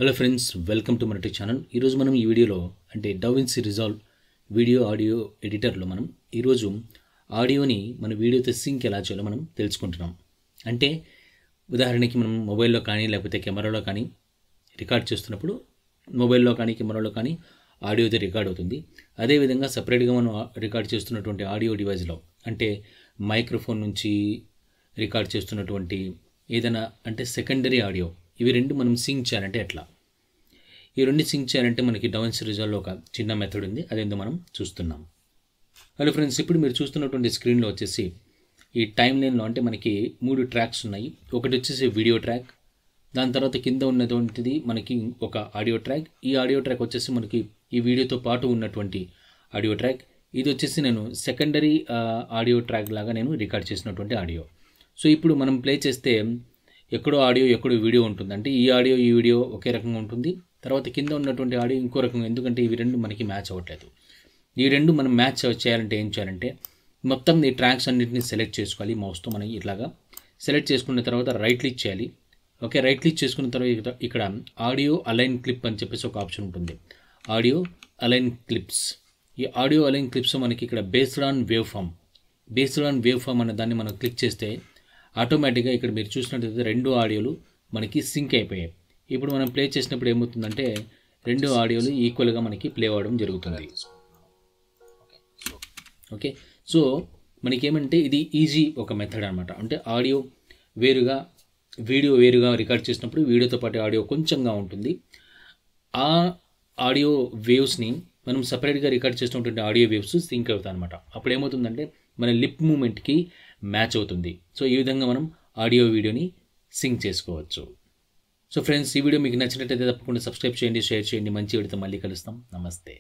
Hello friends, welcome to మన channel. ఈరోజు మనం ఈ వీడియోలో అంటే DaVinci Resolve వీడియో ఆడియో ఎడిటర్లో మనం ఈరోజు ఆడియోని మన వీడియోతో సింక్ ఎలా చేయాలో మనం తెలుసుకుంటున్నాం. అంటే ఉదాహరణకి మనం మొబైల్లో కానీ లేకపోతే కెమెరాలో కానీ రికార్డ్ చేస్తున్నప్పుడు మొబైల్లో కానీ కెమెరాలో కానీ ఆడియో అయితే రికార్డ్ అవుతుంది. అదేవిధంగా సపరేట్గా మనం రికార్డ్ చేస్తున్నటువంటి ఆడియో డివైస్లో అంటే మైక్రోఫోన్ నుంచి రికార్డ్ చేస్తున్నటువంటి ఏదైనా అంటే సెకండరీ ఆడియో ఇవి రెండు మనం సింక్ చేయాలంటే ఎట్లా, ఈ రెండు సింక్ చేయాలంటే మనకి DaVinci Resolveలో ఒక చిన్న మెథడ్ ఉంది, అదేందో మనం చూస్తున్నాం. హలో ఫ్రెండ్స్, ఇప్పుడు మీరు చూస్తున్నటువంటి స్క్రీన్లో వచ్చేసి ఈ టైం లైన్లో అంటే మనకి 3 ట్రాక్స్ ఉన్నాయి. ఒకటి వచ్చేసి వీడియో ట్రాక్, దాని తర్వాత కింద ఉన్నటువంటిది మనకి ఒక ఆడియో ట్రాక్. ఈ ఆడియో ట్రాక్ వచ్చేసి మనకి ఈ వీడియోతో పాటు ఉన్నటువంటి ఆడియో ట్రాక్. ఇది వచ్చేసి నేను సెకండరీ ఆడియో ట్రాక్ లాగా నేను రికార్డ్ చేసినటువంటి ఆడియో. సో ఇప్పుడు మనం ప్లే చేస్తే ఎక్కడో ఆడియో ఎక్కడో వీడియో ఉంటుంది. అంటే ఈ ఆడియో ఈ వీడియో ఒకే రకంగా ఉంటుంది, తర్వాత కింద ఉన్నటువంటి ఆడియో ఇంకో రకంగా, ఎందుకంటే ఇవి రెండు మనకి మ్యాచ్ అవ్వట్లేదు. ఈ రెండు మనం మ్యాచ్ చేయాలంటే ఏం చేయాలంటే మొత్తం ఈ ట్రాక్స్ అన్నింటినీ సెలెక్ట్ చేసుకోవాలి. మౌస్తో మనం ఇట్లాగా సెలెక్ట్ చేసుకున్న తర్వాత రైట్ క్లిక్ చేయాలి. ఓకే, రైట్ క్లిక్ చేసుకున్న తర్వాత ఇక్కడ ఆడియో అలైన్ క్లిప్ అని చెప్పేసి ఒక ఆప్షన్ ఉంటుంది. Audio align clips. ఈ ఆడియో అలైన్ క్లిప్స్ మనకి ఇక్కడ బేస్డ్ ఆన్ వేవ్ ఫామ్ అనే దాన్ని మనం క్లిక్ చేస్తే ఆటోమేటిక్గా ఇక్కడ మీరు చూసినట్లయితే రెండు ఆడియోలు మనకి సింక్ అయిపోయాయి. ఇప్పుడు మనం ప్లే చేసినప్పుడు ఏమవుతుందంటే రెండు ఆడియోలు ఈక్వల్గా మనకి ప్లే అవ్వడం జరుగుతుంది. ఓకే, సో మనకేమంటే ఇది ఈజీ ఒక మెథడ్ అనమాట. అంటే ఆడియో వేరుగా వీడియో వేరుగా రికార్డ్ చేసినప్పుడు వీడియోతో పాటు ఆడియో కొంచెంగా ఉంటుంది. ఆ ఆడియో వేవ్స్ని మనం సపరేట్గా రికార్డ్ చేసినటువంటి ఆడియో వేవ్స్ సింక్ అవుతాయి అనమాట. అప్పుడు ఏమవుతుందంటే మన లిప్ మూమెంట్కి మ్యాచ్ అవుతుంది. సో ఈ విధంగా మనం ఆడియో వీడియోని సింక్ చేసుకోవచ్చు. సో ఫ్రెండ్స్, ఈ వీడియో మీకు నచ్చినట్లయితే తప్పకుండా సబ్స్క్రైబ్ చేయండి, షేర్ చేయండి. మంచి వీడియోతో మళ్ళీ కలుస్తాం. నమస్తే.